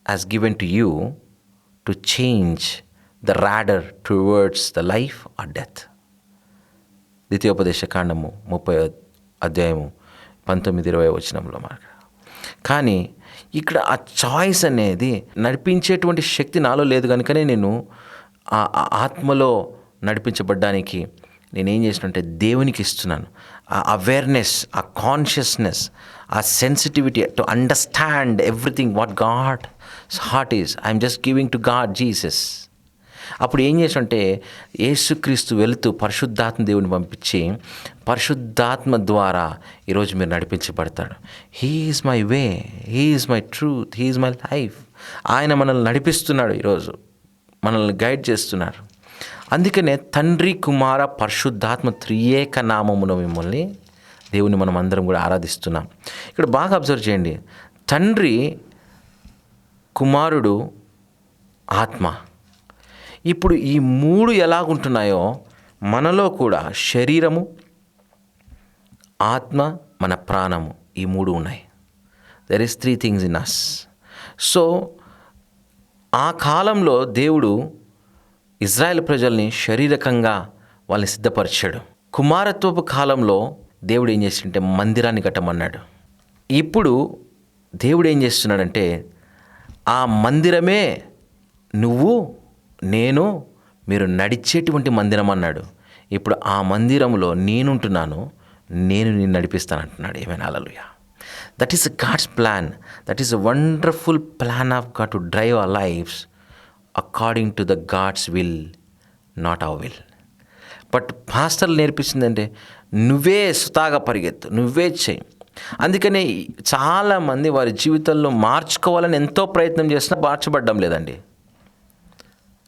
has given to you to change the radar towards the life or death. ద్వితీయోపదేశ కాండము 30వ అధ్యాయము 19-20 వచనంలో మనకు. కానీ ఇక్కడ ఆ చాయిస్ అనేది నడిపించేటువంటి శక్తి నాలో లేదు కనుకనే నేను ఆ ఆత్మలో నడిపించబడ్డానికి నేనేం చేసినంటే దేవునికి ఇస్తున్నాను. ఆ అవేర్నెస్, ఆ కాన్షియస్నెస్, ఆ sensitivity to understand everything what God's heart is. I'm just giving to God Jesus. అప్పుడు ఏం చేసంటే యేసుక్రీస్తు వెళుతూ పరిశుద్ధాత్మ దేవుని పంపించి పరిశుద్ధాత్మ ద్వారా ఈరోజు మీరు నడిపించబడతాడు. He is my way, he is my truth, he is my life. ఆయన మనల్ని నడిపిస్తున్నాడు, ఈరోజు మనల్ని గైడ్ చేస్తున్నారు. అందుకనే తండ్రి, కుమార, పరిశుద్ధాత్మ త్రియేక నామమున మిమ్మల్ని దేవుని మనం అందరం కూడా ఆరాధిస్తున్నాం. ఇక్కడ బాగా అబ్జర్వ్ చేయండి, తండ్రి, కుమారుడు, ఆత్మ. ఇప్పుడు ఈ 3 ఎలాగుంటున్నాయో మనలో కూడా శరీరము, ఆత్మ, మన ప్రాణము, ఈ 3 ఉన్నాయి. There is 3 things in us. So ఆ కాలంలో దేవుడు ఇజ్రాయెల్ ప్రజల్ని శారీరకంగా వాళ్ళని సిద్ధపరిచాడు. కుమారత్వపు కాలంలో దేవుడు ఏం చేసిందంటే మందిరాన్ని కట్టమన్నాడు. ఇప్పుడు దేవుడు ఏం చేస్తున్నాడంటే ఆ మందిరమే నువ్వు, నేను, మీరు నడిచేటువంటి మందిరం అన్నాడు. ఇప్పుడు ఆ మందిరంలో నేనుంటున్నాను, నేను నిన్ను నడిపిస్తాను అంటున్నాడు. ఏమైనా hallelujah. That is God's plan. That is a wonderful plan of God to drive our lifes according to the God's will, not our will. But పాస్టర్లు నేర్పిస్తుందంటే నువ్వే స్వతహాగా పరిగెత్తు, నువ్వే చేయి. అందుకనే చాలామంది వారి జీవితంలో మార్చుకోవాలని ఎంతో ప్రయత్నం చేసినా మార్చబడ్డం లేదండి.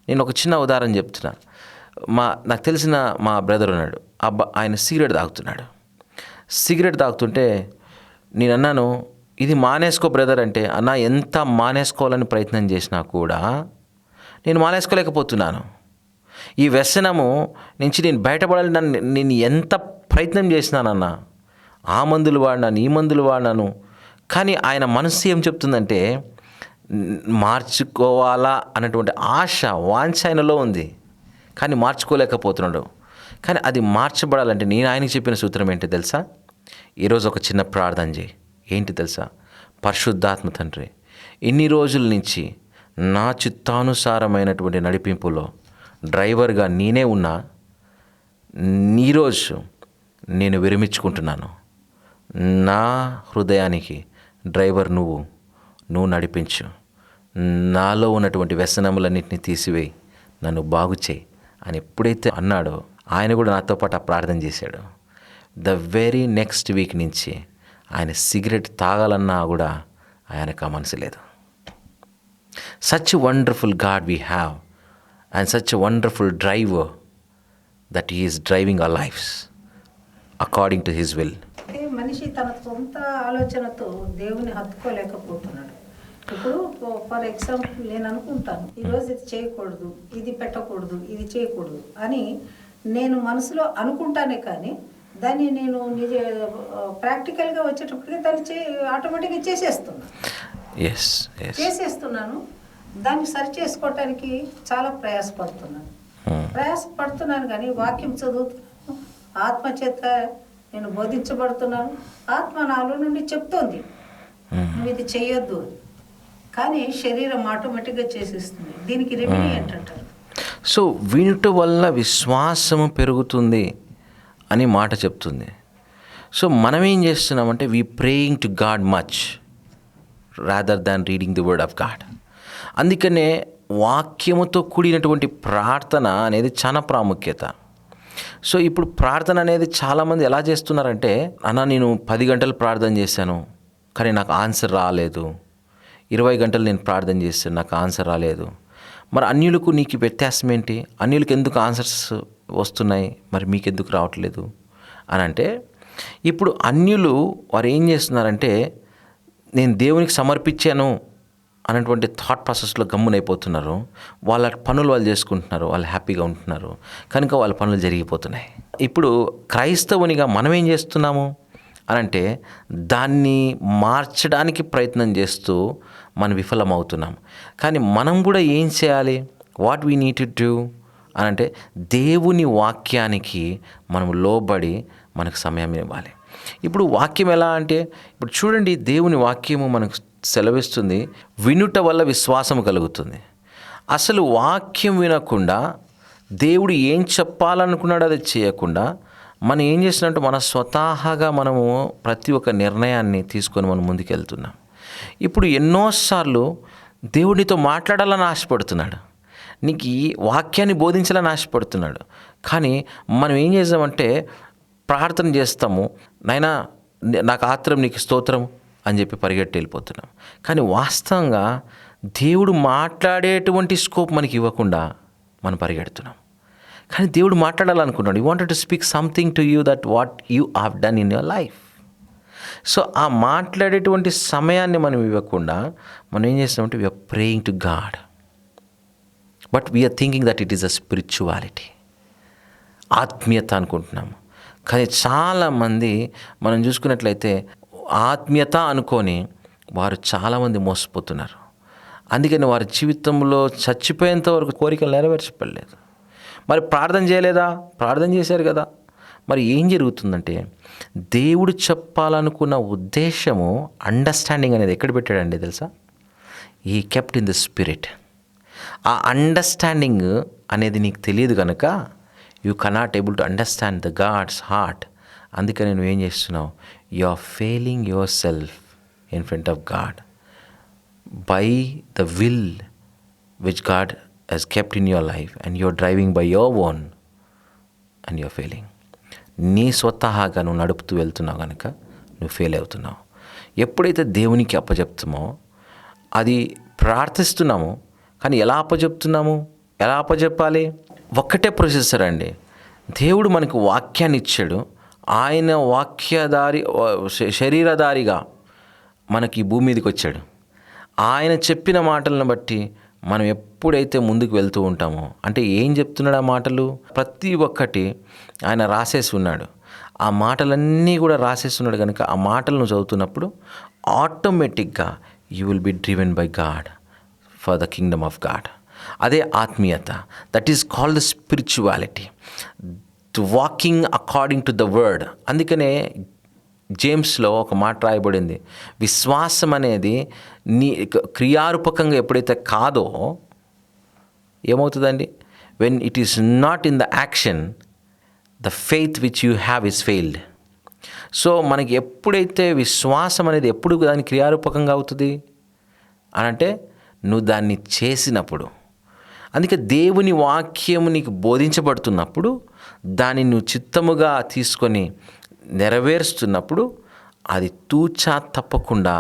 నేను ఒక చిన్న ఉదాహరణ చెప్తున్నా. నాకు తెలిసిన మా బ్రదర్ ఉన్నాడు, ఆయన సిగరెట్ తాగుతున్నాడు. సిగరెట్ తాగుతుంటే నేను అన్నాను, ఇది మానేసుకో బ్రదర్ అంటే, అన్న ఎంత మానేసుకోవాలని ప్రయత్నం చేసినా కూడా నేను మానేసుకోలేకపోతున్నాను. ఈ వ్యసనము నుంచి నేను బయటపడాలని నేను ఎంత ప్రయత్నం చేసినానన్నా, ఆ మందులు వాడినాను, ఈ మందులు వాడినాను. కానీ ఆయన మనసు ఏం చెప్తుందంటే మార్చుకోవాలా అన్నటువంటి ఆశ, వాంఛ ఆయనలో ఉంది, కానీ మార్చుకోలేకపోతున్నాడు. కానీ అది మార్చబడాలంటే నేను ఆయనకి చెప్పిన సూత్రం ఏంటి తెలుసా? ఈరోజు ఒక చిన్న ప్రార్థన చేయి. ఏంటి తెలుసా? పరిశుద్ధాత్మ తండ్రి, ఇన్ని రోజుల నుంచి నా చిత్తానుసారమైనటువంటి నడిపింపులో డ్రైవర్గా నేనే ఉన్నా, ఈరోజు నేను విరమించుకుంటున్నాను. నా హృదయానికి డ్రైవర్ నువ్వు నడిపించు. నాలో ఉన్నటువంటి వ్యసనములన్నింటినీ తీసివేయి, నన్ను బాగు చేయి అని ఎప్పుడైతే అన్నాడో ఆయన కూడా నాతో పాటు ఆ ప్రార్థన చేశాడు. ద వెరీ నెక్స్ట్ వీక్ నుంచి ఆయన సిగరెట్ తాగాలన్నా కూడా ఆయనకు ఆ మనసు లేదు. Such wonderful God we have and such wonderful driver that he is driving our lifes according to his will. మనిషి తన సొంత ఆలోచనతో దేవుని హత్తుకోలేకపోతున్నాడు. ఇప్పుడు ఫర్ ఎగ్జాంపుల్ నేను అనుకుంటాను ఈరోజు ఇది చేయకూడదు, ఇది పెట్టకూడదు, ఇది చేయకూడదు అని నేను మనసులో అనుకుంటానే కానీ దాన్ని నేను ప్రాక్టికల్గా వచ్చేటప్పటికి దాన్ని ఆటోమేటిక్గా చేసేస్తున్నాను. దాన్ని సరి చేసుకోవటానికి చాలా ప్రయాసపడుతున్నాను కానీ వాక్యం చదువుతున్నాను, ఆత్మ చేత నేను బోధించబడుతున్నాను, ఆత్మ నాలో నుండి చెప్తోంది నువ్వు ఇది చెయ్యొద్దు అని. కానీ శరీరం ఆటోమేటిక్గా చేసేస్తుంది. దీనికి రెమెడీ ఏంటంటారు? సో వినుట వల్ల విశ్వాసము పెరుగుతుంది అని మాట చెప్తుంది. సో మనం ఏం చేస్తున్నామంటే we praying to God much rather than reading the word of God. అందుకనే వాక్యముతో కూడినటువంటి ప్రార్థన అనేది చాలా ప్రాముఖ్యత. సో ఇప్పుడు ప్రార్థన అనేది చాలామంది ఎలా చేస్తున్నారంటే, నేను 10 గంటలు ప్రార్థన చేశాను కానీ నాకు ఆన్సర్ రాలేదు, 20 గంటలు నేను ప్రార్థన చేశాను నాకు ఆన్సర్ రాలేదు. మరి అన్యులకు నీకు వ్యత్యాసం ఏంటి? అన్యులకు ఎందుకు ఆన్సర్స్ వస్తున్నాయి, మరి మీకు ఎందుకు రావట్లేదు అని అంటే, ఇప్పుడు అన్యులు వారు ఏం చేస్తున్నారంటే నేను దేవునికి సమర్పించాను అనేటువంటి థాట్ ప్రాసెస్లో గమ్మునైపోతున్నారు. వాళ్ళ పనులు వాళ్ళు చేసుకుంటున్నారు, వాళ్ళు హ్యాపీగా ఉంటున్నారు, కనుక వాళ్ళ పనులు జరిగిపోతున్నాయి. ఇప్పుడు క్రైస్తవునిగా మనం ఏం చేస్తున్నాము అనంటే దాన్ని మార్చడానికి ప్రయత్నం చేస్తూ మనం విఫలమవుతున్నాం. కానీ మనం కూడా ఏం చేయాలి? What we need to do అనంటే దేవుని వాక్యానికి మనం లోబడి మనకు సమయం ఇవ్వాలి. ఇప్పుడు వాక్యం ఎలా అంటే, ఇప్పుడు చూడండి, దేవుని వాక్యము మనకు సెలవిస్తుంది వినుట వల్ల విశ్వాసం కలుగుతుంది. అసలు వాక్యం వినకుండా దేవుడు ఏం చెప్పాలనుకున్నాడో అది చేయకుండా మనం ఏం చేస్తున్నట్టు మన స్వతహాగా మనము ప్రతి ఒక్క నిర్ణయాన్ని తీసుకొని మనం ముందుకెళ్తున్నాం. ఇప్పుడు ఎన్నోసార్లు దేవుడితో మాట్లాడాలని ఆశపడుతున్నాడు, నీకు ఈ వాక్యాన్ని బోధించాలని ఆశపడుతున్నాడు. కానీ మనం ఏం చేస్తామంటే ప్రార్థన చేస్తాము, నాయనా నాకు ఆత్రం నీకు స్తోత్రం అని చెప్పి పరిగెట్టి వెళ్ళిపోతున్నాం. కానీ వాస్తవంగా దేవుడు మాట్లాడేటువంటి స్కోప్ మనకి ఇవ్వకుండా మనం పరిగెడుతున్నాం. కానీ దేవుడు మాట్లాడాలనుకున్నాడు. You wanted to speak something to you that what you have done in your life. So ఆ మాట్లాడేటువంటి సమయాన్ని మనం ఇవ్వకుండా మనం ఏం చేస్తామంటే we are praying to God, but we are thinking that it is a spirituality, ఆత్మీయత అనుకుంటున్నాము. కానీ చాలామంది మనం చూసుకున్నట్లయితే ఆత్మీయత అనుకొని వారు చాలామంది మోసపోతున్నారు. అందుకని వారి జీవితంలో చచ్చిపోయేంత వరకు కోరికలు నెరవేర్చబడలేదు. మరి ప్రార్థన చేయలేదా? ప్రార్థన చేశారు కదా. మరి ఏం జరుగుతుందంటే దేవుడు చెప్పాలనుకున్న ఉద్దేశము, అండర్స్టాండింగ్ అనేది ఎక్కడ పెట్టాడండి తెలుసా? ఈ కెప్ట్ ఇన్ ద స్పిరిట్. ఆ అండర్స్టాండింగ్ అనేది నీకు తెలియదు కనుక you cannot able to understand the God's heart. అందుకని నువ్వు ఏం చేస్తున్నావు? You are failing yourself in front of God by the will which God has kept in your life and you're driving by your own and you're failing. నీ స్వతహాగా నువ్వు నడుపుతూ వెళ్తున్నావు కనుక నువ్వు ఫెయిల్ అవుతున్నావు. ఎప్పుడైతే దేవునికి అప్పచెప్తామో అది ప్రార్థిస్తున్నాము, కానీ ఎలా అప్పచెప్పాలి? ఒక్కటే ప్రొసెసర్ అండి. దేవుడు మనకు వాక్యాన్ని ఇచ్చాడు, ఆయన వాక్యధారి శరీరధారిగా మనకి భూమి మీదకి వచ్చాడు. ఆయన చెప్పిన మాటలను బట్టి మనం ఎప్పుడైతే ముందుకు వెళ్తూ ఉంటామో, అంటే ఏం చెప్తున్నాడు ఆ మాటలు? ప్రతి ఒక్కటి ఆయన రాసేసి ఉన్నాడు. ఆ మాటలన్నీ కూడా రాసేసి ఉన్నాడు కనుక ఆ మాటలను చదువుతున్నప్పుడు ఆటోమేటిక్గా you will be driven by God for the Kingdom of God. అదే ఆత్మీయత. That is called the spirituality, walking according to the word. అందుకనే జేమ్స్లో ఒక మాట రాయబడింది, విశ్వాసం అనేది నీ క్రియారూపకంగా ఎప్పుడైతే కాదో ఏమవుతుందండి? When it is not in the action, the faith which you have is failed. So మనకి ఎప్పుడైతే విశ్వాసం అనేది ఎప్పుడు దాని క్రియారూపకంగా అవుతుంది అనంటే నువ్వు దాన్ని చేసినప్పుడు. అందుకే దేవుని వాక్యము నీకు బోధించబడుతున్నప్పుడు దాన్ని నువ్వు చిత్తముగా తీసుకొని నెరవేరుస్తున్నప్పుడు అది తూచా తప్పకుండా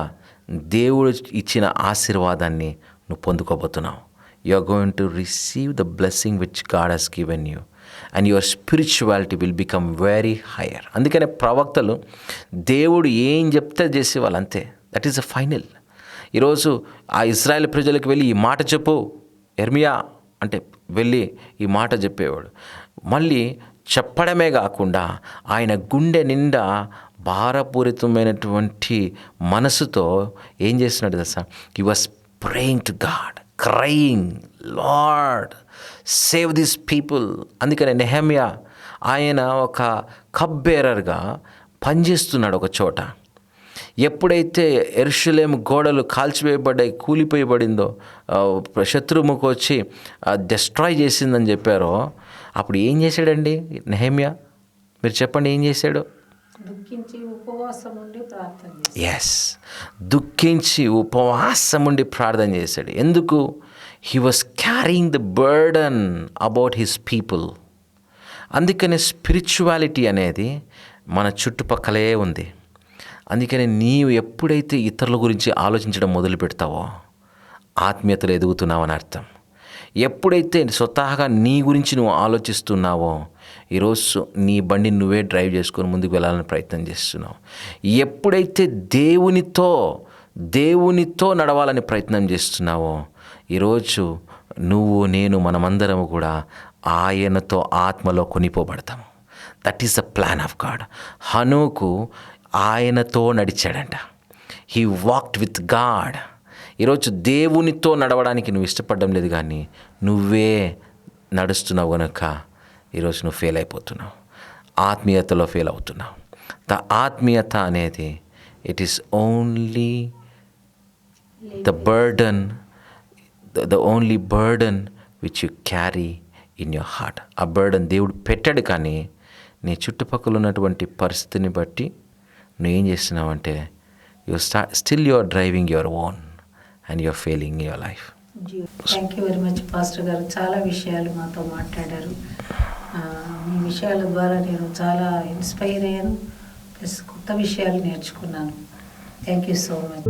దేవుడు ఇచ్చిన ఆశీర్వాదాన్ని నువ్వు పొందుకోబోతున్నావు. You are going to receive the blessing which God has given you and your spirituality will become very higher. అందుకనే ప్రవక్తలు దేవుడు ఏం చెప్తే చేసేవాళ్ళు అంతే. That is a final. ఈరోజు ఆ ఇశ్రాయేల్ ప్రజలకు వెళ్ళి ఈ మాట చెప్పు యెర్మీయా అంటే వెళ్ళి ఈ మాట చెప్పేవాడు. మళ్ళీ చెప్పడమే కాకుండా ఆయన గుండె నిండా భారపూరితమైనటువంటి మనసుతో ఏం చేస్తున్నాడు తెలుసా? He was praying to God, crying, lord save this people. అందుకనే నెహెమ్యా ఆయన ఒక కప్ బేరర్గా పనిచేస్తున్నాడు ఒక చోట. ఎప్పుడైతే యెరూషలేము గోడలు కాల్చివేయబడ్డాయి, కూలిపోయబడిందో, శత్రుముఖ వచ్చి డెస్ట్రాయ్ చేసిందని చెప్పారో, అప్పుడు ఏం చేశాడండి నెహెమ్యా? మీరు చెప్పండి, ఏం చేశాడు? దుఃఖించి ఉపవాసం ఉండి ప్రార్థన చేశాడు. ఎస్, దుఃఖించి ఉపవాసం ఉండి ప్రార్థన చేశాడు. ఎందుకు? He was carrying the burden about his people. అందుకనే స్పిరిచువాలిటీ అనేది మన చుట్టుపక్కలే ఉంది. అందుకని నీవు ఎప్పుడైతే ఇతరుల గురించి ఆలోచించడం మొదలు పెడతావో ఆత్మీయతలు ఎదుగుతున్నావని అర్థం. ఎప్పుడైతే స్వతహాగా నీ గురించి నువ్వు ఆలోచిస్తున్నావో, ఈరోజు నీ బండిని నువ్వే డ్రైవ్ చేసుకొని ముందుకు వెళ్ళాలని ప్రయత్నం చేస్తున్నావు. ఎప్పుడైతే దేవునితో నడవాలని ప్రయత్నం చేస్తున్నావో, ఈరోజు నువ్వు నేను మనమందరము కూడా ఆయనతో ఆత్మలో కొనిపోబడతాము. That is the plan of God. హనోకు ఆయనతో నడిచాడంట. He walked with God. ఈరోజు దేవునితో నడవడానికి నువ్వు ఇష్టపడడం లేదు, కానీ నువ్వే నడుస్తున్నావు కనుక ఈరోజు నువ్వు ఫెయిల్ అయిపోతున్నావు, ఆత్మీయతలో ఫెయిల్ అవుతున్నావు. ఆత్మీయత అనేది it is only the burden, the only burden which you carry in your heart. ఆ బర్డన్ దేవుడు పెట్టాడు, కానీ నీ చుట్టుపక్కల ఉన్నటువంటి పరిస్థితిని బట్టి నువ్వేం చేస్తున్నావంటే still you are driving your own and you are failing your life. Thank you very much pastor గారు. చాలా విషయాలు మాతో మాట్లాడారు. మీ విషయాల ద్వారా నేను చాలా ఇన్స్పైర్ అయ్యాను, ప్లస్ కొత్త విషయాలు నేర్చుకున్నాను. Thank you so much.